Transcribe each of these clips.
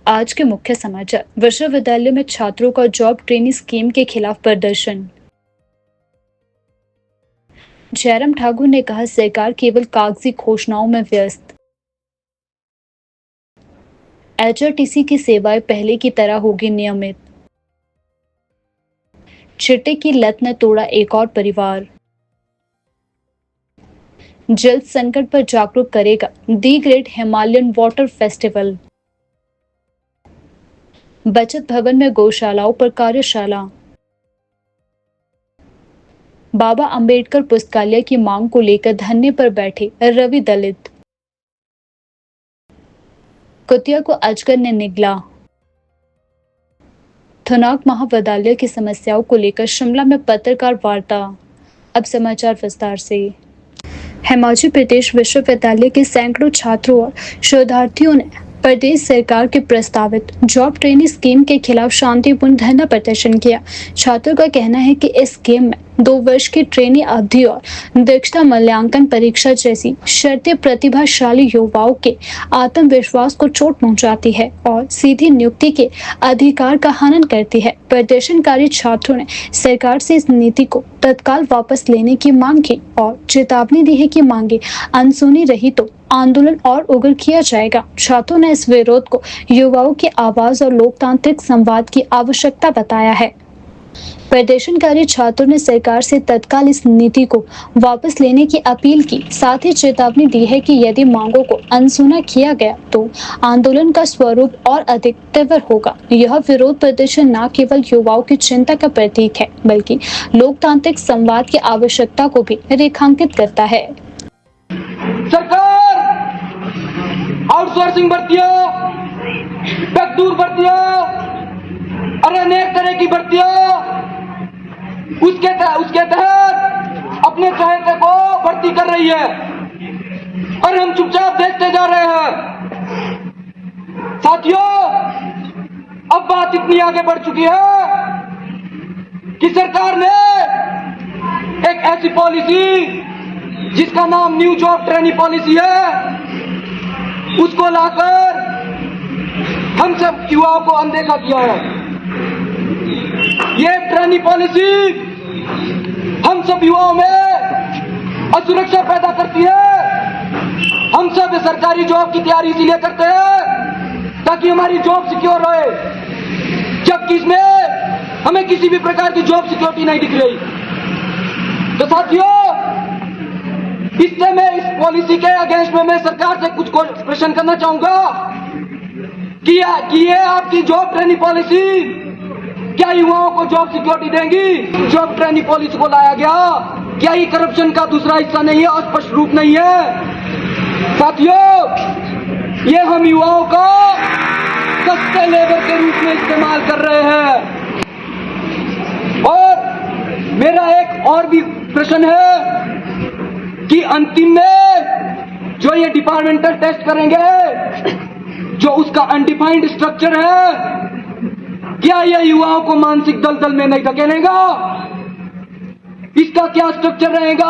आज के मुख्य समाचार। विश्वविद्यालय में छात्रों का जॉब ट्रेनिंग स्कीम के खिलाफ प्रदर्शन। जयराम ठाकुर ने कहा, सरकार केवल कागजी घोषणाओं में व्यस्त। एचआरटीसी की सेवाएं पहले की तरह होगी नियमित। चिट्टे की लत ने तोड़ा एक और परिवार। जल संकट पर जागरूक करेगा the great Himalayan water festival. बचत भवन में गौशालाओं पर कार्यशाला। बाबा अंबेडकर पुस्तकालय की मांग को लेकर धरने पर बैठे रवि दलित। कुतिया को अजगर ने निगला। थुनाग महाविद्यालय की समस्याओं को लेकर शिमला में पत्रकार वार्ता। अब समाचार विस्तार से। हिमाचल प्रदेश विश्वविद्यालय के सैकड़ों छात्रों और शोधार्थियों ने प्रदेश सरकार के प्रस्तावित जॉब ट्रेनिंग स्कीम के खिलाफ शांतिपूर्ण धरना प्रदर्शन किया। छात्रों का कहना है कि इस स्कीम में 2 वर्ष की ट्रेनिंग अवधि और दक्षता मूल्यांकन परीक्षा जैसी शर्तें प्रतिभाशाली युवाओं के आत्मविश्वास को चोट पहुंचाती है और सीधी नियुक्ति के अधिकार का हनन करती है। प्रदर्शनकारी छात्रों ने सरकार से इस नीति को तत्काल वापस लेने की मांग की और चेतावनी दी है कि मांगे अनसुनी रही तो आंदोलन और उग्र किया जाएगा। छात्रों ने इस विरोध को युवाओं की आवाज और लोकतांत्रिक संवाद की आवश्यकता बताया है। प्रदर्शनकारी छात्रों ने सरकार से तत्काल इस नीति को वापस लेने की अपील की, साथ ही चेतावनी दी है कि यदि मांगों को अनसुना किया गया तो आंदोलन का स्वरूप और अधिक तीव्र होगा। यह विरोध प्रदर्शन न केवल युवाओं की चिंता का प्रतीक है, बल्कि लोकतांत्रिक संवाद की आवश्यकता को भी रेखांकित करता है। सरकार आउटसोर्सिंग भर्तियों, मजदूर भर्तियों और अनेक तरह की भर्तियों उसके तहत अपने चहेते को भर्ती कर रही है और हम चुपचाप देखते जा रहे हैं। साथियों, अब बात इतनी आगे बढ़ चुकी है कि सरकार ने एक ऐसी पॉलिसी जिसका नाम न्यू जॉब ट्रेनिंग पॉलिसी है, उसको लाकर हम सब युवाओं को अनदेखा किया है। ये ट्रेनिंग पॉलिसी हम सब युवाओं में असुरक्षा पैदा करती है। हम सब सरकारी जॉब की तैयारी इसीलिए करते हैं ताकि हमारी जॉब सिक्योर रहे, जबकि इसमें हमें किसी भी प्रकार की जॉब सिक्योरिटी नहीं दिख रही। तो साथियों, इससे मैं इस पॉलिसी के अगेंस्ट में मैं सरकार से कुछ प्रश्न करना चाहूंगा कि ये आपकी जॉब ट्रेनिंग पॉलिसी क्या युवाओं को जॉब सिक्योरिटी देंगी? जॉब ट्रेनिंग पॉलिसी को लाया गया, क्या ये करप्शन का दूसरा हिस्सा नहीं है, स्पष्ट रूप नहीं है? साथियों, ये हम युवाओं को सस्ते लेबर के रूप में इस्तेमाल कर रहे हैं। और मेरा एक और भी प्रश्न है कि अंतिम में जो ये डिपार्टमेंटल टेस्ट करेंगे, जो उसका अनडिफाइंड स्ट्रक्चर है, क्या यह युवाओं को मानसिक दलदल में नहीं धकेलेगा? इसका क्या स्ट्रक्चर रहेगा?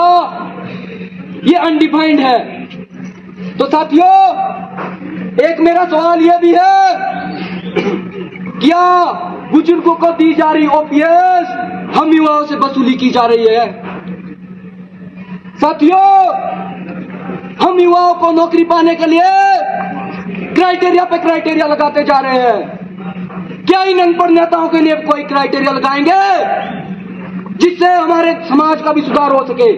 ये अनडिफाइंड है। तो साथियों, एक मेरा सवाल यह भी है, क्या बुजुर्गों को दी जा रही ओपीएस हम युवाओं से वसूली की जा रही है? साथियों, हम युवाओं को नौकरी पाने के लिए क्राइटेरिया पे क्राइटेरिया लगाते जा रहे हैं। क्या इन अनपढ़ नेताओं के लिए कोई क्राइटेरिया लगाएंगे जिससे हमारे समाज का भी सुधार हो सके?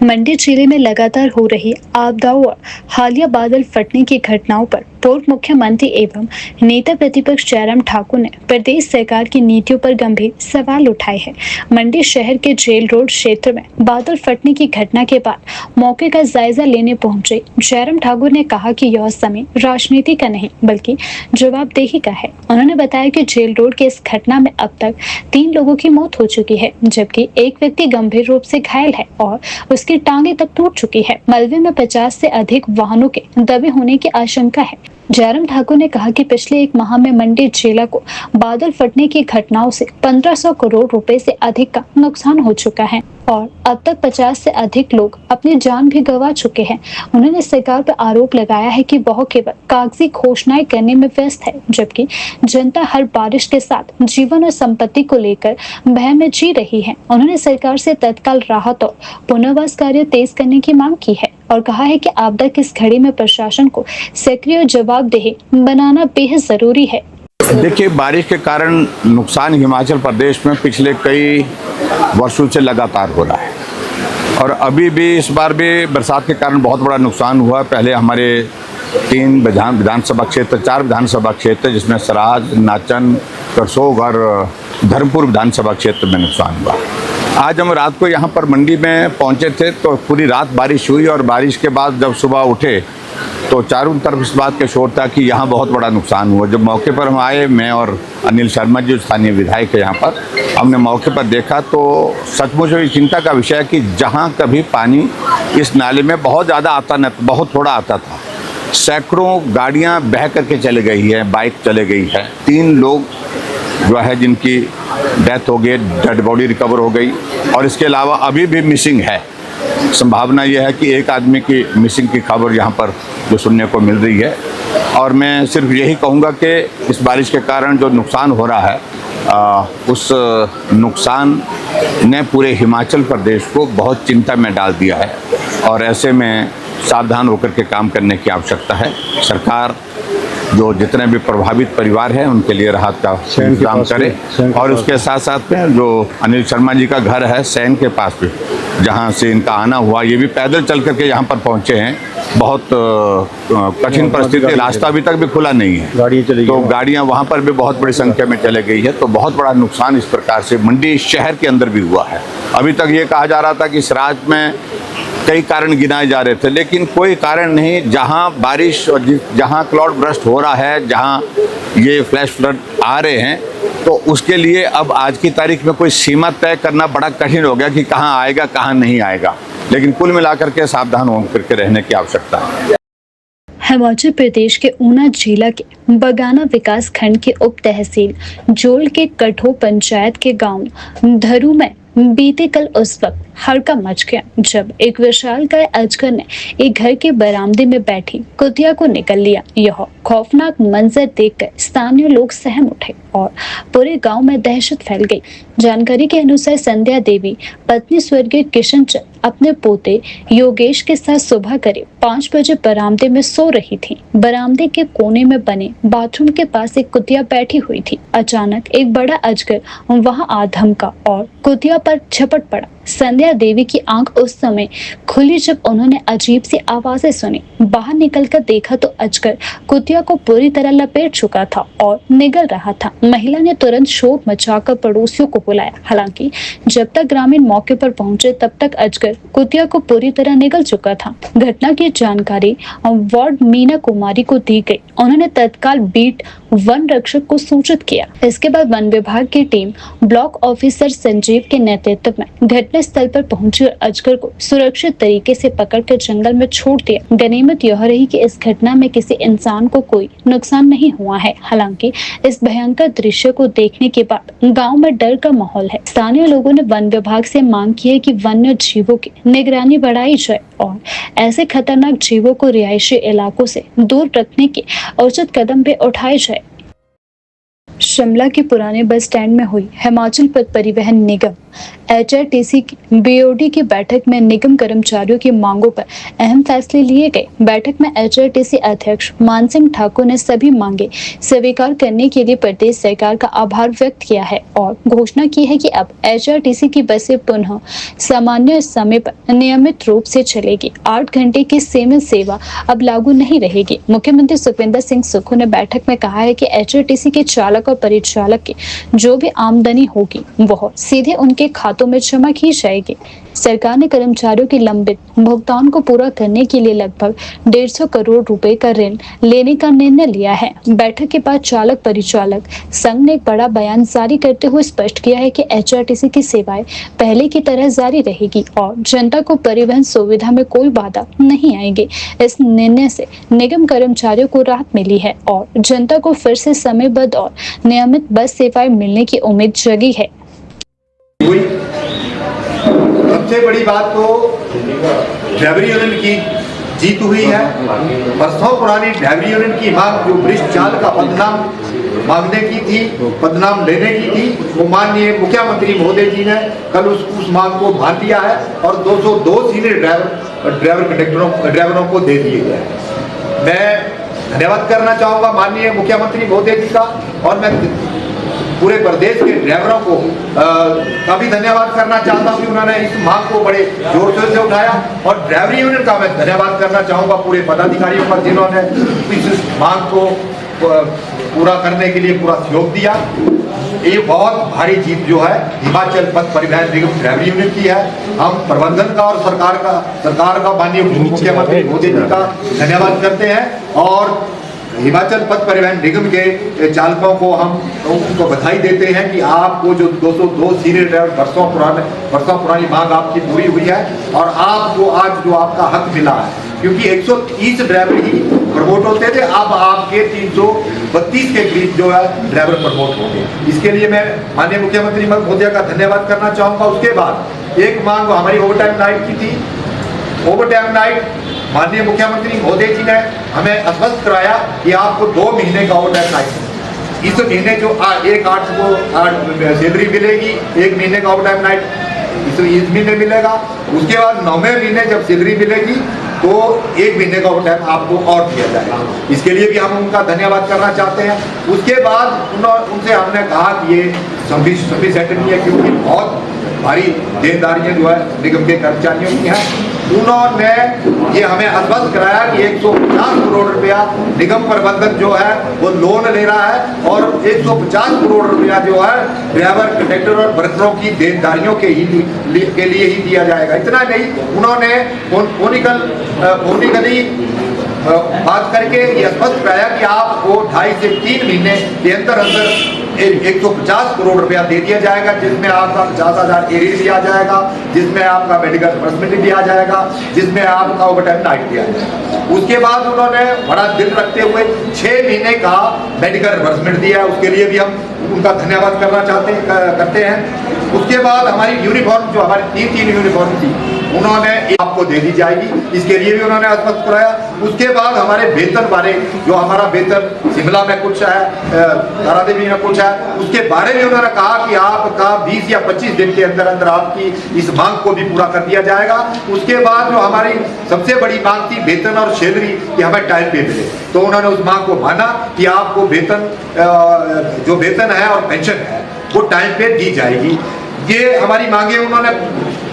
मंडी जिले में लगातार हो रही आपदाओं और हालिया बादल फटने की घटनाओं पर पूर्व मुख्यमंत्री एवं नेता प्रतिपक्ष जयराम ठाकुर ने प्रदेश सरकार की नीतियों पर गंभीर सवाल उठाए हैं। मंडी शहर के जेल रोड क्षेत्र में बादल फटने की घटना के बाद मौके का जायजा लेने पहुंचे जयराम ठाकुर ने कहा कि यह समय राजनीति का नहीं बल्कि जवाबदेही का है। उन्होंने बताया कि जेल रोड के इस घटना में अब तक 3 लोगों की मौत हो चुकी है, जबकि एक व्यक्ति गंभीर रूप से घायल है और उसकी टांगे तक टूट चुकी है। मलबे में 50 से अधिक वाहनों के दबे होने की आशंका है। जयराम ठाकुर ने कहा कि पिछले एक माह में मंडी जिला को बादल फटने की घटनाओं से 1500 करोड़ रुपए से अधिक का नुकसान हो चुका है और अब तक 50 से अधिक लोग अपनी जान भी गंवा चुके हैं। उन्होंने सरकार पर आरोप लगाया है कि वह केवल कागजी घोषणाएं करने में व्यस्त है, जबकि जनता हर बारिश के साथ जीवन और संपत्ति को लेकर भय में जी रही है। उन्होंने सरकार से तत्काल राहत और पुनर्वास कार्य तेज करने की मांग की है और कहा है कि आपदा की इस घड़ी में प्रशासन को सक्रिय और जवाबदेह बनाना बेहद जरूरी है। देखिए, बारिश के कारण नुकसान हिमाचल प्रदेश में पिछले कई वर्षों से लगातार हो रहा है और अभी भी इस बार भी बरसात के कारण बहुत बड़ा नुकसान हुआ। पहले हमारे 3 विधानसभा क्षेत्र, 4 विधानसभा क्षेत्र जिसमें सराज, नाचन, करसोग और धर्मपुर विधानसभा क्षेत्र में नुकसान हुआ। आज हम रात को यहाँ पर मंडी में पहुँचे थे तो पूरी रात बारिश हुई और बारिश के बाद जब सुबह उठे तो चारों तरफ इस बात का शोर था कि यहाँ बहुत बड़ा नुकसान हुआ। जब मौके पर हम आए, मैं और अनिल शर्मा जी स्थानीय विधायक है यहाँ पर, हमने मौके पर देखा तो सचमुच ये चिंता का विषय है कि जहाँ कभी पानी इस नाले में बहुत ज़्यादा आता न, बहुत थोड़ा आता था, सैकड़ों गाड़ियाँ बह करके चले गई है, बाइक चले गई है। 3 लोग जो है जिनकी डेथ हो गई, डेड बॉडी रिकवर हो गई और इसके अलावा अभी भी मिसिंग है। संभावना यह है कि एक आदमी की मिसिंग की खबर यहाँ पर जो सुनने को मिल रही है और मैं सिर्फ यही कहूँगा कि इस बारिश के कारण जो नुकसान हो रहा है उस नुकसान ने पूरे हिमाचल प्रदेश को बहुत चिंता में डाल दिया है और ऐसे में सावधान होकर के काम करने की आवश्यकता है। सरकार जो जितने भी प्रभावित परिवार हैं उनके लिए राहत का इंतजाम करे और उसके साथ साथ में जो अनिल शर्मा जी का घर है सैन के पास भी, जहाँ से इनका आना हुआ, ये भी पैदल चल करके यहाँ पर पहुँचे हैं। बहुत कठिन परिस्थिति, रास्ता अभी तक भी खुला नहीं है तो गाड़ियाँ वहाँ पर भी बहुत बड़ी संख्या में चले गई है। तो बहुत बड़ा नुकसान इस प्रकार से मंडी शहर के अंदर भी हुआ है। अभी तक ये कहा जा रहा था कि इस राज्य में कई कारण गिनाए जा रहे थे, लेकिन कोई कारण नहीं। जहां बारिश और जहां क्लाउड बर्स्ट हो रहा है, जहां ये फ्लैश फ्लड आ रहे हैं, तो उसके लिए अब आज की तारीख में कोई सीमा तय करना बड़ा कठिन हो गया कि कहां आएगा कहां नहीं आएगा। लेकिन कुल मिलाकर के सावधान होकर के रहने की आवश्यकता है। हिमाचल प्रदेश के ऊना जिला के बगाना विकास खंड के उप तहसील जोल के कठो पंचायत के गांव धरू में बीते कल उस वक्त हड़कंप मच गया जब एक विशालकाय अजगर ने एक घर के बरामदे में बैठी कुतिया को निगल लिया। यह खौफनाक मंजर देखकर स्थानीय लोग सहम उठे और पूरे गांव में दहशत फैल गई। जानकारी के अनुसार संध्या देवी पत्नी स्वर्गीय किशन चंद अपने पोते योगेश के साथ सुबह करीब 5 बजे बरामदे में सो रही थी। बरामदे के कोने में बने बाथरूम के पास एक कुतिया बैठी हुई थी। अचानक एक बड़ा अजगर वहां आ धमका और कुतिया पर झपट पड़ा। संध्या देवी की आंख उस समय खुली जब उन्होंने अजीब सी आवाजें सुनी। बाहर निकलकर देखा तो अजगर कुतिया को पूरी तरह लपेट चुका था और निगल रहा था। महिला ने तुरंत शोर मचाकर पड़ोसियों को बुलाया। हालांकि जब तक ग्रामीण मौके पर पहुंचे तब तक अजगर कुतिया को पूरी तरह निगल चुका था। घटना की जानकारी वार्ड मीना कुमारी को दी गई। उन्होंने तत्काल बीट वन रक्षक को सूचित किया। इसके बाद वन विभाग की टीम ब्लॉक ऑफिसर संजीव के नेतृत्व में घटना स्थल पर पहुंची और अजगर को सुरक्षित तरीके से पकड़कर जंगल में छोड़ दिया। गनीमत यह रही कि इस घटना में किसी इंसान को कोई नुकसान नहीं हुआ है। हालांकि इस भयंकर दृश्य को देखने के बाद गांव में डर का माहौल है। स्थानीय लोगों ने वन विभाग से मांग की है कि वन्य जीवों की निगरानी बढ़ाई जाए और ऐसे खतरनाक जीवों को रिहायशी इलाकों से दूर रखने के उचित कदम भी उठाए जाए। शिमला के पुराने बस स्टैंड में हुई हिमाचल पथ परिवहन निगम HRTC की BOD की बैठक में निगम कर्मचारियों की मांगों पर अहम फैसले लिए गए। बैठक में HRTC अध्यक्ष मान सिंह ठाकुर ने सभी मांगे स्वीकार करने के लिए प्रदेश सरकार का आभार व्यक्त किया है और घोषणा की है कि अब HRTC की बसें पुनः सामान्य समय पर नियमित रूप से चलेगी। 8 घंटे की सीमित सेवा अब लागू नहीं रहेगी। मुख्यमंत्री सुखविंदर सिंह सुक्खू ने बैठक में कहा है कि HRTC के चालक और परिचालक की जो भी आमदनी होगी वह सीधे उनके खातों खातों में जमा की जाएगी। सरकार ने कर्मचारियों के लंबित भुगतान को पूरा करने के लिए लगभग 150 करोड़ रुपए का ऋण लेने का निर्णय लिया है। बैठक के बाद चालक परिचालक संघ ने एक बड़ा बयान जारी करते हुए स्पष्ट किया है कि एचआरटीसी की सेवाएं पहले की तरह जारी रहेगी और जनता को परिवहन सुविधा में कोई बाधा नहीं आएगी। इस निर्णय से निगम कर्मचारियों को राहत मिली है और जनता को फिर से समयबद्ध और नियमित बस सेवाएं मिलने की उम्मीद जगी है। सबसे बड़ी बात तो ड्राइवर यूनियन की जीत हुई है। वर्षों पुरानी ड्राइवर यूनियन की मांग जो वरिष्ठ चालक का पदनाम मांगने की थी, पदनाम लेने की थी, वो माननीय मुख्यमंत्री महोदय जी ने कल उस मांग को मान लिया है और 202 सीनियर ड्राइवरों को दे दिए गए हैं। मैं धन्यवाद करना चाहूँगा माननीय मुख्यमंत्री महोदय जी का और मैं पूरे प्रदेश के ड्राइवरों को का भी धन्यवाद करना चाहता हूं कि उन्होंने इस मांग को बड़े जोर शोर से उठाया और ड्राइवर यूनियन का मैं धन्यवाद करना चाहूंगा पूरे पदाधिकारियों का जिन्होंने इस मांग को पूरा करने के लिए पूरा सहयोग दिया। ये बहुत भारी जीत जो है हिमाचल पथ परिवहन निगम ड्राइवर यूनियन की है। हम प्रबंधन का और सरकार का माननीय मुख्यमंत्री मोदी जी का धन्यवाद करते हैं और हिमाचल पथ परिवहन निगम के चालकों को हम उनको बधाई देते हैं कि आपको जो 202 सीनियर ड्राइवर वर्षों पुरानी मांग आपकी पूरी हुई है और आपको आज जो आपका हक मिला है, क्योंकि 130 ड्राइवर ही प्रमोट होते थे, अब आपके 332 के करीब जो है ड्राइवर प्रमोट हो गए। इसके लिए मैं माननीय मुख्यमंत्री महोदय का धन्यवाद करना चाहूँगा। उसके बाद एक मांग हमारी ओवरटाइम नाइट की थी। ओवरटाइम नाइट माननीय मुख्यमंत्री महोदय जी ने हमें आश्वस्त कराया कि आपको 2 महीने का ओवरटाइम नाइट, इस महीने जो 1/8 को सैलरी मिलेगी, 1 महीने का ओवरटाइम नाइट इस महीने मिलेगा। उसके बाद 9वें महीने जब सैलरी मिलेगी तो 1 महीने का ओवरटाइम आपको और दिया जाएगा। इसके लिए भी हम उनका धन्यवाद करना चाहते हैं। उसके बाद उनसे हमने कहा कि ये सफिशिएंट नहीं है क्योंकि बहुत भारी देनदारियां जो है निगम के कर्मचारियों की हैं। उन्होंने ये हमें आश्वस्त कराया कि 150 करोड़ रुपया निगम प्रबंधन जो है वो लोन ले रहा है और 150 करोड़ रुपया जो है ड्राइवर कंडक्टर और वर्करों की देनदारियों के लिए ही दिया जाएगा। इतना नहीं, उन्होंने फोनिकली बात करके ये आश्वस्त कराया कि आपको 2.5 से 3 महीने के अंदर 150 करोड़ रुपया दे दिया जाएगा, जिसमें आपका 50,000 एरियर दिया जाएगा, जिसमें आपका मेडिकल रिफर्समेंट दिया जाएगा, जिसमें आपका ओवरटाइम नाइट दिया जाएगा। उसके बाद उन्होंने बड़ा दिल रखते हुए 6 महीने का मेडिकल रिफर्समेंट दिया, उसके लिए भी हम उनका धन्यवाद करते हैं। उसके बाद हमारी यूनिफॉर्म जो हमारी 3 यूनिफॉर्म थी उन्होंने आपको दे दी जाएगी, इसके लिए भी उन्होंने आश्वस्त कराया। उसके बाद हमारे वेतन बारे जो हमारा वेतन शिमला में कुछ है, तारादेवी में कुछ है, उसके बारे में उन्होंने कहा कि आपका 20 या 25 दिन के अंदर अंदर आपकी इस मांग को भी पूरा कर दिया जाएगा। उसके बाद जो हमारी सबसे बड़ी मांग थी वेतन और सैलरी कि हमें टाइम पे मिले, तो उन्होंने उस मांग को माना कि आपको वेतन जो वेतन है और पेंशन है वो टाइम पे दी जाएगी। ये हमारी मांगे उन्होंने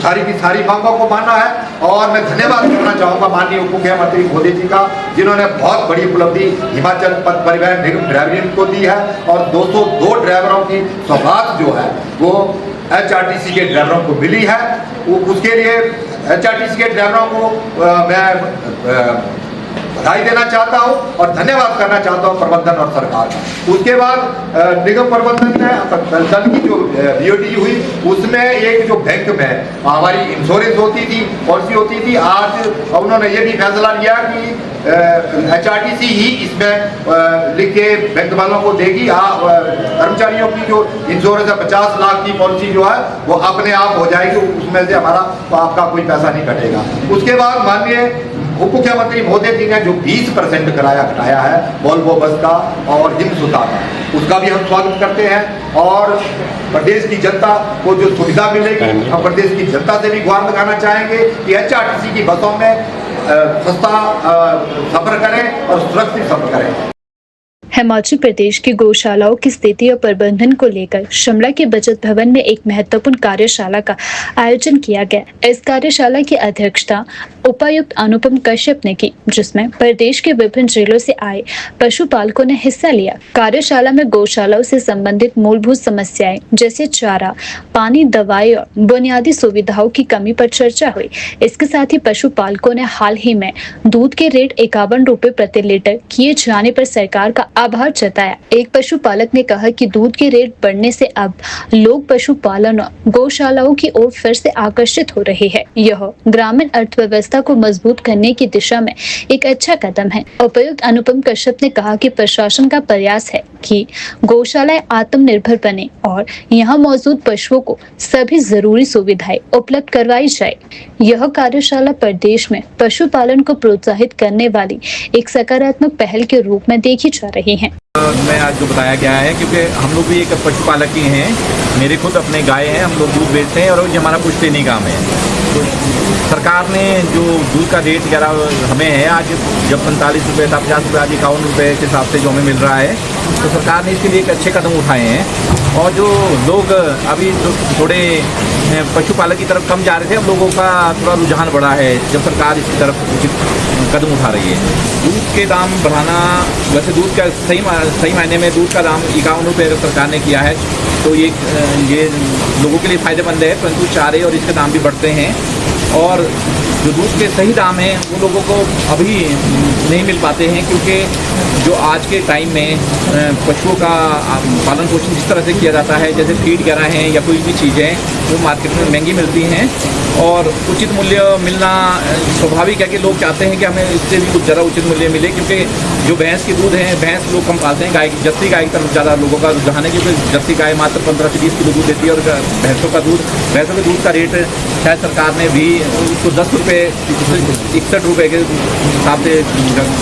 सारी की सारी मांगों को माना है और मैं धन्यवाद करना चाहूँगा माननीय उप मुख्यमंत्री मोदी जी का, जिन्होंने बहुत बड़ी उपलब्धि हिमाचल पथ परिवहन निगम ड्राइवर यूनियन को दी है और 202 ड्राइवरों की सौगात जो है वो एचआरटीसी के ड्राइवरों को मिली है। उसके लिए एचआरटीसी के ड्राइवरों को मैं बधाई देना चाहता हूं और धन्यवाद करना चाहता हूं प्रबंधन और सरकार का। उसके बाद निगम प्रबंधन ने कल की जो बीओटी हुई उसमें एक जो बैंक में हमारी इंश्योरेंस होती थी, पॉलिसी होती थी, आज उन्होंने ये भी फैसला लिया कि एचआरटीसी ही इसमें लिख के बैंक वालों को देगी। कर्मचारियों की जो इंश्योरेंस है 50 लाख की पॉलिसी जो है वो अपने आप हो जाएगी, उसमें से हमारा आपका कोई पैसा नहीं कटेगा। उसके बाद माननीय उप मुख्यमंत्री महोदय जी ने जो 20% किराया घटाया है वोल्वो बस का और हिमसुता का, उसका भी हम स्वागत करते हैं और प्रदेश की जनता को जो सुविधा मिलेगी हम प्रदेश की जनता से भी गुहार लगाना चाहेंगे कि एचआरटीसी की बसों में सस्ता सफर करें और सुरक्षित सफर करें। हिमाचल प्रदेश की गौशालाओं की स्थिति और प्रबंधन को लेकर शिमला के बचत भवन में एक महत्वपूर्ण कार्यशाला का आयोजन किया गया। इस कार्यशाला की अध्यक्षता उपायुक्त अनुपम कश्यप ने की, जिसमें प्रदेश के विभिन्न जिलों से आए पशुपालकों ने हिस्सा लिया। कार्यशाला में गौशालाओं से संबंधित मूलभूत समस्याएं जैसे चारा, पानी, दवाई और बुनियादी सुविधाओं की कमी पर चर्चा हुई। इसके साथ ही पशुपालकों ने हाल ही में दूध के रेट 51 रुपए प्रति लीटर किए जाने पर सरकार का आभार जताया। एक पशुपालक ने कहा कि दूध के रेट बढ़ने से अब लोग पशुपालन और गौशालाओं की ओर फिर से आकर्षित हो रहे हैं। यह ग्रामीण अर्थव्यवस्था को मजबूत करने की दिशा में एक अच्छा कदम है। उपायुक्त अनुपम कश्यप ने कहा कि प्रशासन का प्रयास है कि गौशालाएं आत्मनिर्भर बने और यहाँ मौजूद पशुओं को सभी जरूरी सुविधाएं उपलब्ध करवाई जाए। यह कार्यशाला प्रदेश में पशुपालन को प्रोत्साहित करने वाली एक सकारात्मक पहल के रूप में देखी जा रही है। मैं आज जो बताया गया है, क्योंकि हम लोग भी एक पशुपालक ही हैं, मेरे खुद अपने गाय हैं, हम लोग दूध बेचते हैं और ये हमारा पुश्तैनी काम है। तो सरकार ने जो दूध का रेट वगैरह हमें है आज, जब 45 रुपये था, 50 रुपये, आज 51 रुपये के हिसाब से जो हमें मिल रहा है, तो सरकार ने इसके लिए एक अच्छे कदम उठाए हैं। और जो लोग अभी जो थोड़े पशुपालक की तरफ कम जा रहे थे, अब लोगों का थोड़ा रुझान बढ़ा है जब सरकार इसकी तरफ कदम उठा रही है। दूध के दाम बढ़ाना, वैसे दूध का सही मायने में दूध का दाम 51 रुपये सरकार ने किया है, तो ये लोगों के लिए फ़ायदेमंद है, परंतु चारे और इसके दाम भी बढ़ते हैं और जो दूध के सही दाम हैं वो लोगों को अभी नहीं मिल पाते हैं, क्योंकि जो आज के टाइम में पशुओं का पालन पोषण जिस तरह से किया जाता है, जैसे फीड वगैरह हैं या कोई भी चीज़ें, वो मार्केट में महंगी मिलती हैं और उचित मूल्य मिलना स्वाभाविक है कि लोग चाहते हैं कि हमें इससे भी कुछ ज़्यादा उचित मूल्य मिले, क्योंकि जो भैंस की दूध है, भैंस लोग कम पालते हैं, गाय की जर्सी गाय की तरफ ज़्यादा लोगों का रुझान है, क्योंकि जर्सी गाय मात्र 15 से 20 किलो दूध देती है और भैंसों के दूध का रेट शायद सरकार ने भी उसको 10 रुपये 61 रुपये के हिसाब से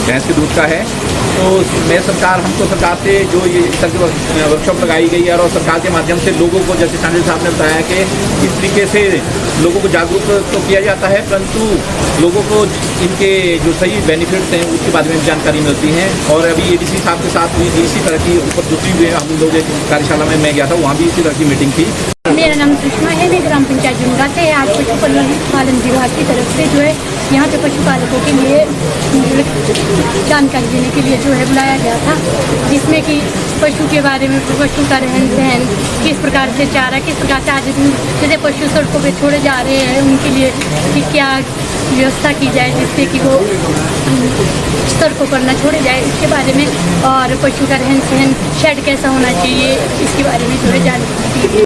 भैंस के दूध का है। तो मैं हमको सरकार से जो ये इस तरह की वर्कशॉप लगाई गई है और सरकार के माध्यम से लोगों को, जैसे सांझे साहब ने बताया कि इस तरीके से लोगों को जागरूक तो किया जाता है, परंतु लोगों को इनके जो सही बेनिफिट्स हैं उसके बारे में जानकारी मिलती है। और अभी एडीसी साहब के साथ हुई इसी तरह की ऊपर दूसरी भी हम लोग एक कार्यशाला में मैं गया था, वहाँ भी इसी तरह की मीटिंग थी। मेरा नाम सुषमा है, मैं ग्राम पंचायत जुमगा से आज पशुपालन विभाग की तरफ से जो है यहाँ पे पशुपालकों के लिए जानकारी देने के लिए जो है बुलाया गया था, जिसमें कि पशु के बारे में, पशु का रहन सहन, किस प्रकार से चारा, किस प्रकार से आज जैसे पशु सड़कों पे छोड़े जा रहे हैं उनके लिए कि क्या व्यवस्था की जाए जिससे कि वो सड़कों पर न छोड़े जाए, इसके बारे में, और पशु का रहन सहन, शेड कैसा होना चाहिए, इसके बारे में जो है जानकारी दी।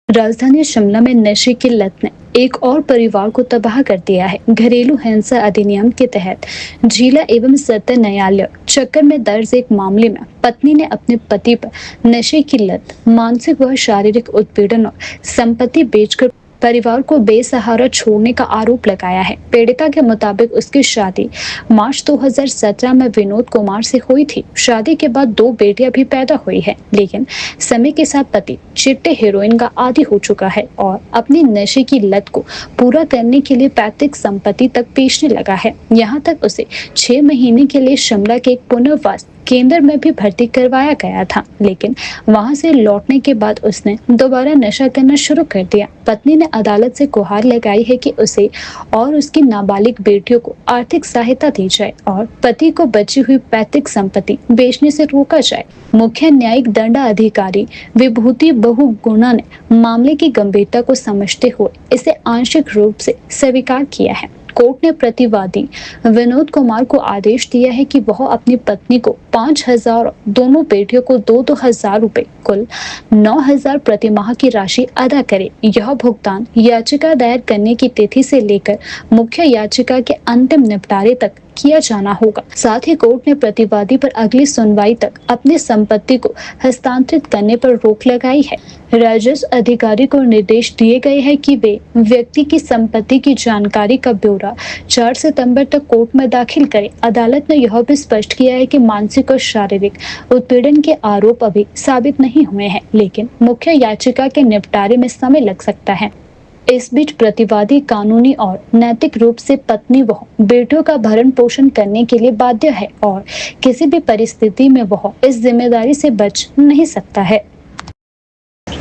राजधानी शिमला में नशे की लत ने एक और परिवार को तबाह कर दिया है। घरेलू हिंसा अधिनियम के तहत जिला एवं सत्र न्यायालय चक्कर में दर्ज एक मामले में पत्नी ने अपने पति पर नशे की लत, मानसिक व शारीरिक उत्पीड़न और संपत्ति बेचकर परिवार को बेसहारा छोड़ने का आरोप लगाया है। पीड़िता के मुताबिक उसकी शादी मार्च 2017 में विनोद कुमार से हुई थी। शादी के बाद 2 बेटियां भी पैदा हुई है, लेकिन समय के साथ पति चिट्टे हेरोइन का आदी हो चुका है और अपनी नशे की लत को पूरा करने के लिए पैतृक संपत्ति तक बेचने लगा है। यहाँ तक उसे 6 महीने के लिए शिमला के एक पुनर्वास केंद्र में भी भर्ती करवाया गया था, लेकिन वहां से लौटने के बाद उसने दोबारा नशा करना शुरू कर दिया। पत्नी ने अदालत से गुहार लगाई है कि उसे और उसकी नाबालिग बेटियों को आर्थिक सहायता दी जाए और पति को बची हुई पैतृक संपत्ति बेचने से रोका जाए। मुख्य न्यायिक दंडाधिकारी विभूति बहुगुणा ने मामले की गंभीरता को समझते हुए इसे आंशिक रूप से स्वीकार किया है। कोर्ट ने प्रतिवादी विनोद कुमार को आदेश दिया है कि वह अपनी पत्नी को 5,000 दोनों बेटियों को 2-2 हजार रुपए कुल 9,000 प्रति माह की राशि अदा करे। यह भुगतान याचिका दायर करने की तिथि से लेकर मुख्य याचिका के अंतिम निपटारे तक किया जाना होगा। साथ ही कोर्ट ने प्रतिवादी पर अगली सुनवाई तक अपनी संपत्ति को हस्तांतरित करने पर रोक लगाई है। राजस्व अधिकारी को निर्देश दिए गए हैं कि वे व्यक्ति की संपत्ति की जानकारी का ब्यौरा 4 सितंबर तक कोर्ट में दाखिल करें। अदालत ने यह भी स्पष्ट किया है कि मानसिक और शारीरिक उत्पीड़न के आरोप अभी साबित नहीं हुए हैं, लेकिन मुख्य याचिका के निपटारे में समय लग सकता है। इस बीच प्रतिवादी कानूनी और नैतिक रूप से पत्नी व बेटों का भरण पोषण करने के लिए बाध्य है और किसी भी परिस्थिति में वह इस जिम्मेदारी से बच नहीं सकता है।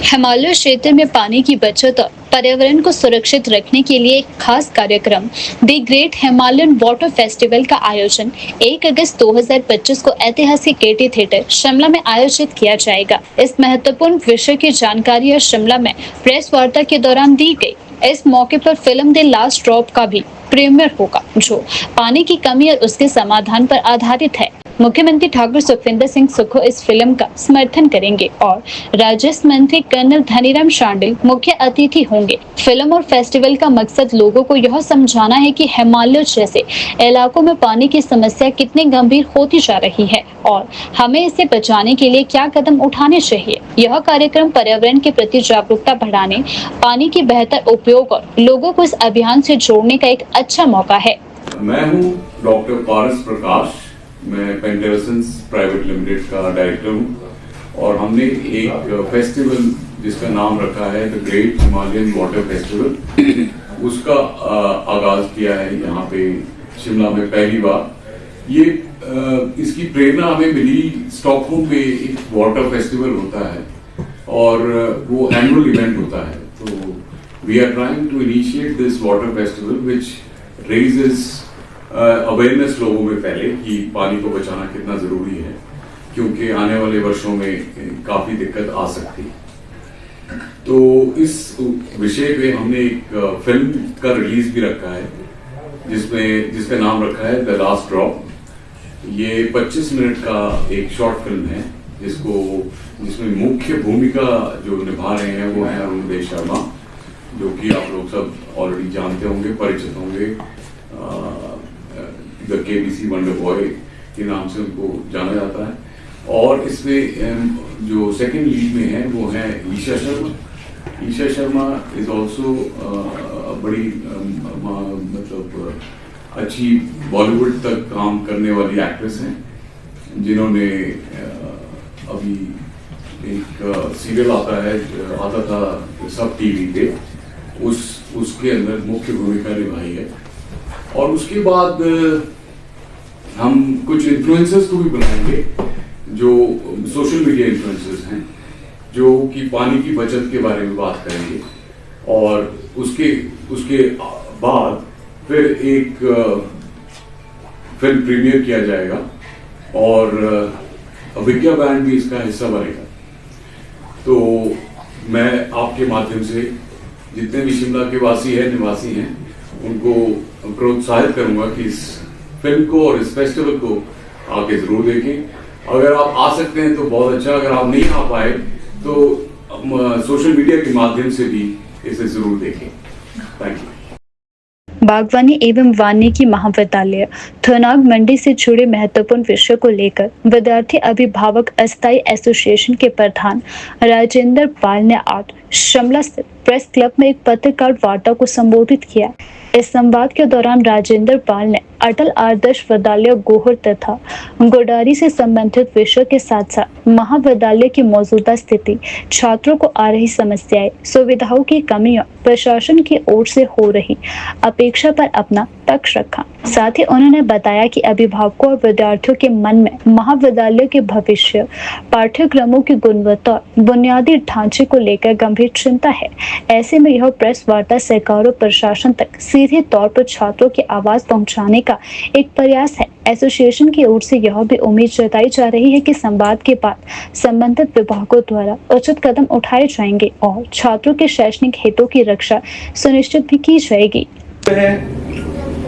हिमालय क्षेत्र में पानी की बचत और पर्यावरण को सुरक्षित रखने के लिए एक खास कार्यक्रम the great Himalayan water festival का आयोजन 1 अगस्त 2025 को ऐतिहासिक गेयटी थिएटर शिमला में आयोजित किया जाएगा। इस महत्वपूर्ण विषय की जानकारी आज शिमला में प्रेस वार्ता के दौरान दी गई। इस मौके पर फिल्म द लास्ट ड्रॉप का भी प्रीमियर होगा, जो पानी की कमी और उसके समाधान पर आधारित है। मुख्यमंत्री ठाकुर सुखविंदर सिंह सुक्खू इस फिल्म का समर्थन करेंगे और राजस्व मंत्री कर्नल धनीराम शांडिल मुख्य अतिथि होंगे। फिल्म और फेस्टिवल का मकसद लोगों को यह समझाना है कि हिमालय जैसे इलाकों में पानी की समस्या कितनी गंभीर होती जा रही है और हमें इसे बचाने के लिए क्या कदम उठाने चाहिए। यह कार्यक्रम पर्यावरण के प्रति जागरूकता बढ़ाने, पानी की बेहतर उपयोग और लोगों को इस अभियान से जोड़ने का एक अच्छा मौका है। मैं हूँ डॉक्टर पारस प्रकाश, मैं पेंटेरसन्स प्राइवेट लिमिटेड का डायरेक्टर हूँ और हमने एक फेस्टिवल जिसका नाम रखा है the great Himalayan water festival, उसका आगाज किया है यहाँ पे शिमला में पहली बार। ये इसकी प्रेरणा हमें मिली, स्टॉकहोम पे एक वाटर फेस्टिवल होता है और वो एनुअल इवेंट होता है, तो we are trying to initiate this water festival which raises awareness लोगों में फैले कि पानी को बचाना कितना जरूरी है, क्योंकि आने वाले वर्षों में काफी दिक्कत आ सकती है। तो इस विषय पे हमने एक फिल्म का रिलीज भी रखा है जिसका नाम रखा है द लास्ट ड्रॉप। ये 25 मिनट का एक शॉर्ट फिल्म है जिसमें मुख्य भूमिका जो निभा रहे हैं वो है अरुण शर्मा, जो कि आप लोग सब ऑलरेडी जानते होंगे, परिचित होंगे। द केबीसी वंडर बॉय के नाम से उनको जाना जाता है। और इसमें जो सेकंड लीड में है वो है ईशा शर्मा। ईशा शर्मा इज ऑल्सो बड़ी मतलब अच्छी बॉलीवुड तक काम करने वाली एक्ट्रेस हैं, जिन्होंने अभी एक सीरियल आता था सब टीवी पे, उसके अंदर मुख्य भूमिका निभाई है। और उसके बाद हम कुछ इन्फ्लुएंसर्स को भी बुलाएंगे जो सोशल मीडिया इन्फ्लुएंसर्स हैं, जो कि पानी की बचत के बारे में बात करेंगे। और उसके बाद फिर एक फिल्म प्रीमियर किया जाएगा और अभिज्ञा बैंड भी इसका हिस्सा बनेगा। तो मैं आपके माध्यम से जितने भी शिमला के निवासी हैं उनको प्रोत्साहित करूंगा कि इस फिल्म को और इस फेस्टिवल को आके जरूर देखें। अगर आप आ सकते हैं तो बहुत अच्छा, अगर आप नहीं आ पाए तो सोशल मीडिया के माध्यम से भी इसे जरूर देखें। Thank you. बागवानी एवं वानिकी महाविद्यालय थोनाग मंडी से जुड़े महत्वपूर्ण विषय को लेकर विद्यार्थी अभिभावक अस्थायी एसोसिएशन के प्रधान राजेंद्र पाल ने आज शिमला स्थित प्रेस क्लब में एक पत्रकार वार्ता को संबोधित किया। इस संवाद के दौरान राजेंद्र पाल ने अटल आदर्श विद्यालय गोहर तथा गोडारी से संबंधित विषय के साथ साथ महाविद्यालय की मौजूदा स्थिति, छात्रों को आ रही समस्याएं, सुविधाओं की कमी और प्रशासन की ओर से हो रही अपेक्षा पर अपना पक्ष रखा। साथ ही उन्होंने बताया कि अभिभावकों और विद्यार्थियों के मन में महाविद्यालय के भविष्य, पाठ्यक्रमों की गुणवत्ता और बुनियादी ढांचे को लेकर गंभीर चिंता है। ऐसे में यह प्रेस वार्ता सरकार और प्रशासन तक सीधे तौर पर छात्रों की आवाज पहुंचाने का एक प्रयास है। एसोसिएशन की ओर से यह भी उम्मीद जताई जा रही है कि संवाद के बाद संबंधित विभागों द्वारा उचित कदम उठाए जाएंगे और छात्रों के शैक्षणिक हितों की रक्षा सुनिश्चित भी की जाएगी।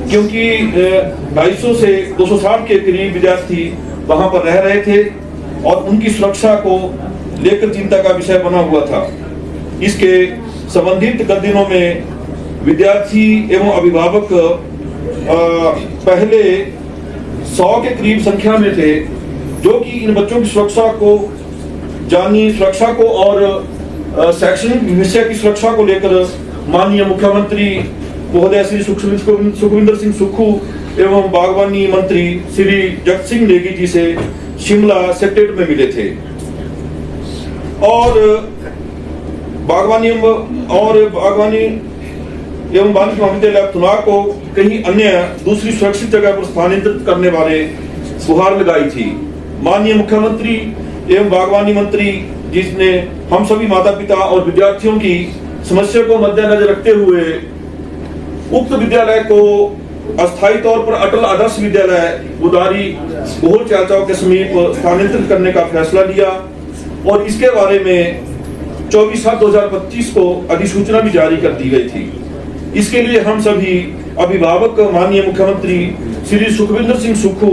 क्योंकि 250 से 260 के करीब विद्यार्थी वहां पर रह रहे थे और उनकी सुरक्षा को लेकर चिंता का विषय बना हुआ था। इसके संबंधित गत दिनों में विद्यार्थी एवं अभिभावक पहले 100 के करीब संख्या में थे, जो कि इन बच्चों की सुरक्षा को, जानी सुरक्षा को और शैक्षणिक भविष्य की सुरक्षा को लेकर माननीय मुख्यमंत्री महोदय श्री सुखविंदर सिंह सुक्खू एवं बागवानी मंत्री श्री जगत सिंह नेगी जी से शिमला सेक्रेटरीट में मिले थे और बागवानी एवं वानिकी महाविद्यालय थुनाग को कहीं अन्य दूसरी सुरक्षित जगह पर स्थानांतरित करने वाले गुहार लगाई थी। माननीय मुख्यमंत्री एवं बागवानी मंत्री जिसने हम सभी माता पिता और विद्यार्थियों की समस्या को मद्देनजर रखते हुए उक्त विद्यालय को अस्थायी तौर पर अटल आदर्श विद्यालय गुदारी गोहल चाचाओं के समीप स्थानांतरित करने का फैसला लिया और इसके बारे में 24/7/2025 को अधिसूचना भी जारी कर दी गई थी। इसके लिए हम सभी अभिभावक माननीय मुख्यमंत्री श्री सुखविंदर सिंह सुक्खू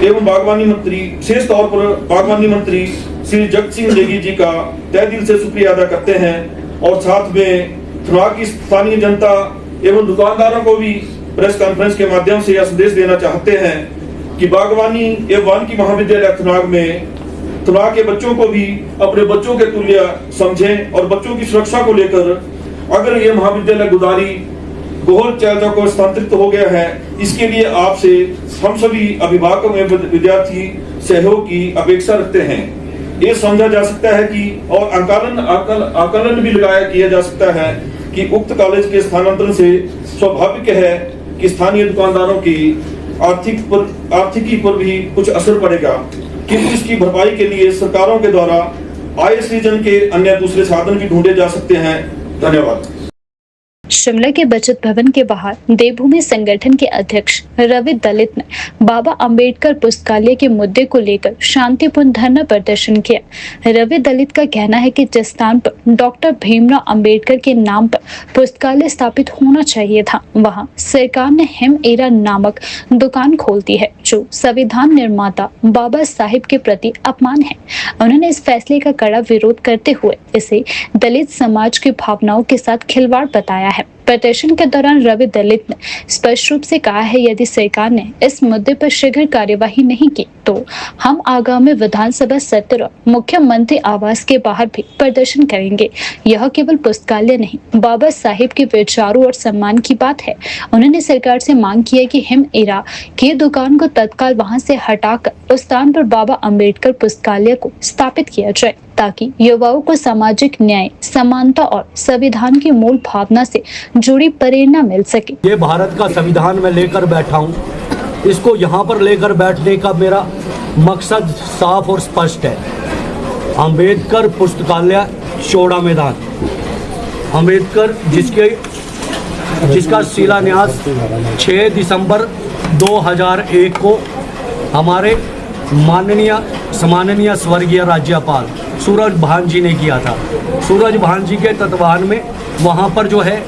एवं बागवानी मंत्री, विशेष तौर पर बागवानी मंत्री श्री जगत सिंह नेगी जी का तहे दिल से शुक्रिया अदा करते हैं और साथ में थुनाग की स्थानीय जनता एवं दुकानदारों को भी प्रेस कॉन्फ्रेंस के माध्यम से यह संदेश देना चाहते हैं कि बागवानी एवं वानिकी महाविद्यालय थुनाग में थुनाग के बच्चों को भी अपने बच्चों के तुल्य समझें और बच्चों की सुरक्षा को लेकर अगर ये महाविद्यालय गुदारी गोहल चाचा को स्थानांतरित हो गया है, इसके लिए आपसे हम सभी अभिभावक एवं विद्यार्थी सहयोग की अपेक्षा रखते हैं। ये समझा जा सकता है कि और आकलन भी किया जा सकता है कि उक्त कॉलेज के स्थानांतरण से स्वाभाविक है कि स्थानीय दुकानदारों की आर्थिकी पर भी कुछ असर पड़ेगा, किंतु इसकी भरपाई के लिए सरकारों के द्वारा आय सृजन के अन्य दूसरे साधन भी ढूंढे जा सकते हैं। धन्यवाद। शिमला के बचत भवन के बाहर देवभूमि संगठन के अध्यक्ष रवि दलित ने बाबा अंबेडकर पुस्तकालय के मुद्दे को लेकर शांतिपूर्ण धरना प्रदर्शन किया। रवि दलित का कहना है कि जिस स्थान पर डॉक्टर भीमराव अंबेडकर के नाम पर पुस्तकालय स्थापित होना चाहिए था, वहां सरकार ने हिम एरा नामक दुकान खोल दी है, जो संविधान निर्माता बाबा साहिब के प्रति अपमान है। उन्होंने इस फैसले का कड़ा विरोध करते हुए इसे दलित समाज की भावनाओं के साथ खिलवाड़ बताया है। प्रदर्शन के दौरान रवि दलित ने स्पष्ट रूप से कहा है, यदि सरकार ने इस मुद्दे पर शीघ्र कार्यवाही नहीं की तो हम आगामी विधानसभा सत्र और मुख्यमंत्री आवास के बाहर भी प्रदर्शन करेंगे। यह केवल पुस्तकालय नहीं, बाबा साहिब के विचारों और सम्मान की बात है। उन्होंने सरकार से मांग की है कि हिम एरा की दुकान को तत्काल वहां से हटाकर उस स्थान पर बाबा अंबेडकर पुस्तकालय को स्थापित किया जाए, ताकि युवाओं को सामाजिक न्याय, समानता और संविधान की मूल भावना से जुड़ी प्रेरणा मिल सके। ये भारत का संविधान में लेकर बैठा हूँ, इसको यहाँ पर लेकर बैठने का मेरा मकसद साफ और स्पष्ट है। अंबेडकर पुस्तकालय चौड़ा मैदान, अंबेडकर जिसका शिलान्यास 6 दिसंबर 2001 को हमारे सम्माननीय स्वर्गीय राज्यपाल सूरज भान जी ने किया था। सूरज भान जी के तत्वाधान में वहाँ पर जो है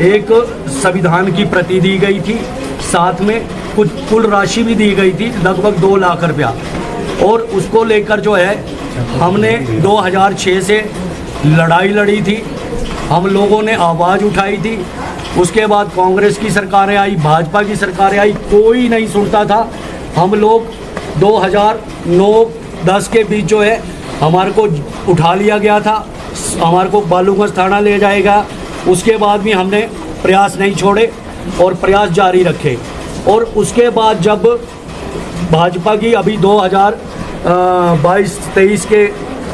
एक संविधान की प्रति दी गई थी, साथ में कुछ कुल राशि भी दी गई थी, लगभग 2 लाख रुपया। और उसको लेकर जो है हमने 2006 से लड़ाई लड़ी थी, हम लोगों ने आवाज़ उठाई थी। उसके बाद कांग्रेस की सरकारें आई, भाजपा की सरकारें आई, कोई नहीं सुनता था। हम लोग 2009-10 के बीच जो है हमारे को उठा लिया गया था, हमारे को बालूगंज थाना ले जाएगा। उसके बाद भी हमने प्रयास नहीं छोड़े और प्रयास जारी रखे। और उसके बाद जब भाजपा की अभी 2022-23 के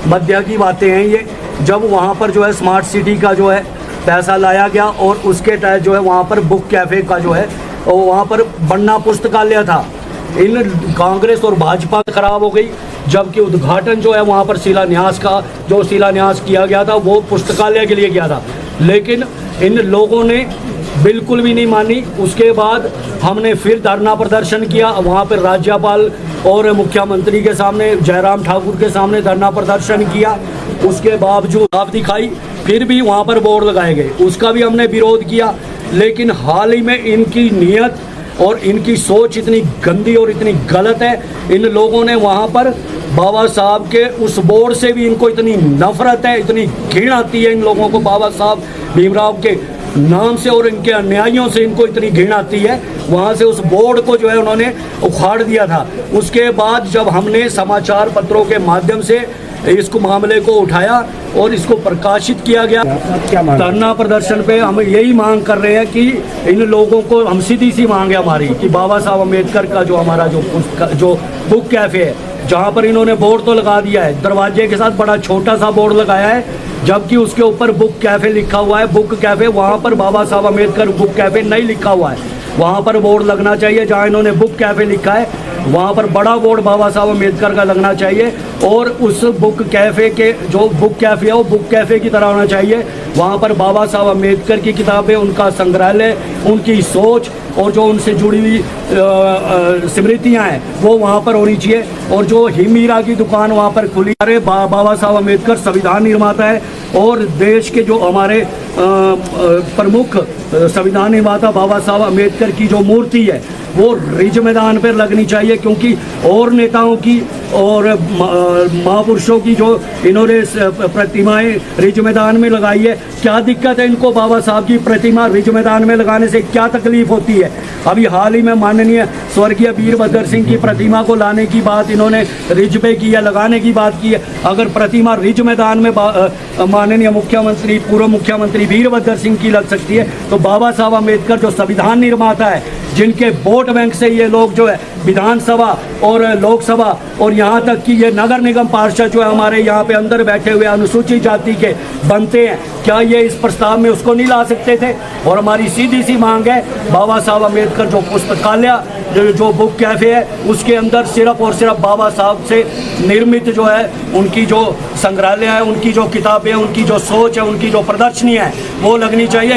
मध्य की बातें हैं ये, जब वहाँ पर जो है स्मार्ट सिटी का जो है पैसा लाया गया और उसके तहत जो है वहाँ पर बुक कैफ़े का जो है वहाँ पर बनना पुस्तकालय था। इन कांग्रेस और भाजपा खराब हो गई, जबकि उद्घाटन जो है वहाँ पर शिलान्यास किया गया था वो पुस्तकालय के लिए किया था, लेकिन इन लोगों ने बिल्कुल भी नहीं मानी। उसके बाद हमने फिर धरना प्रदर्शन किया, वहाँ पर राज्यपाल और मुख्यमंत्री के सामने, जयराम ठाकुर के सामने धरना प्रदर्शन किया। उसके बावजूद आप दिखाई फिर भी वहाँ पर बोर्ड लगाए गए, उसका भी हमने विरोध किया। लेकिन हाल ही में इनकी नीयत और इनकी सोच इतनी गंदी और इतनी गलत है, इन लोगों ने वहाँ पर बाबा साहब के उस बोर्ड से भी इनको इतनी नफरत है, इतनी घृण आती है इन लोगों को बाबा साहब भीमराव के नाम से और इनके अन्यायियों से इनको इतनी घृण आती है। वहाँ से उस बोर्ड को जो है उन्होंने उखाड़ दिया था। उसके बाद जब हमने समाचार पत्रों के माध्यम से इसको मामले को उठाया और इसको प्रकाशित किया गया, धरना प्रदर्शन पे हम यही मांग कर रहे हैं कि इन लोगों को, हम सीधी सी मांग है हमारी कि बाबा साहब अम्बेडकर का जो हमारा जो बुक कैफ़े है, जहाँ पर इन्होंने बोर्ड तो लगा दिया है, दरवाजे के साथ बड़ा छोटा सा बोर्ड लगाया है, जबकि उसके ऊपर बुक कैफ़े लिखा हुआ है। बुक कैफ़े, वहाँ पर बाबा साहब अम्बेडकर बुक कैफ़े नहीं लिखा हुआ है। वहाँ पर बोर्ड लगना चाहिए जहाँ इन्होंने बुक कैफ़े लिखा है, वहाँ पर बड़ा बोर्ड बाबा साहब अम्बेडकर का लगना चाहिए। और उस बुक कैफ़े के जो बुक कैफ़े है वो बुक कैफ़े की तरह होना चाहिए। वहाँ पर बाबा साहब अम्बेडकर की किताबें, उनका संग्रहालय, उनकी सोच और जो उनसे जुड़ी हुई स्मृतियाँ हैं वो वहाँ पर होनी चाहिए। और जो हीमीरा की दुकान वहाँ पर खुली, अरे बाबा साहब अम्बेडकर संविधान निर्माता है और देश के जो हमारे प्रमुख संविधान निर्माता बाबा साहब अम्बेडकर की जो मूर्ति है वो रिज मैदान पर लगनी चाहिए, क्योंकि और नेताओं की और महापुरुषों की जो इन्होंने प्रतिमाएं रिज मैदान में लगाई है, क्या दिक्कत है इनको बाबा साहब की प्रतिमा रिज मैदान में लगाने से क्या तकलीफ होती है? अभी हाल ही में माननीय स्वर्गीय वीरभद्र सिंह की प्रतिमा को लाने की बात इन्होंने रिज पे की है, लगाने की बात की है। अगर प्रतिमा रिज मैदान में माननीय मुख्यमंत्री, पूर्व मुख्यमंत्री वीरभद्र सिंह की लग सकती है, तो बाबा साहब अम्बेडकर जो संविधान निर्माता है, जिनके वोट बैंक से ये लोग जो है विधानसभा और लोकसभा और यहाँ तक कि ये नगर निगम पार्षद जो है हमारे यहाँ पे अंदर बैठे हुए अनुसूचित जाति के बनते हैं, क्या ये इस प्रस्ताव में उसको नहीं ला सकते थे? और हमारी सीधी सी मांग है, बाबा साहब अम्बेडकर जो पुस्तकालय जो बुक कैफ़े है उसके अंदर सिर्फ और सिर्फ बाबा साहब से निर्मित जो है उनकी जो संग्रहालय है, उनकी जो किताबें, उनकी जो सोच है, उनकी जो प्रदर्शनी है वो लगनी चाहिए।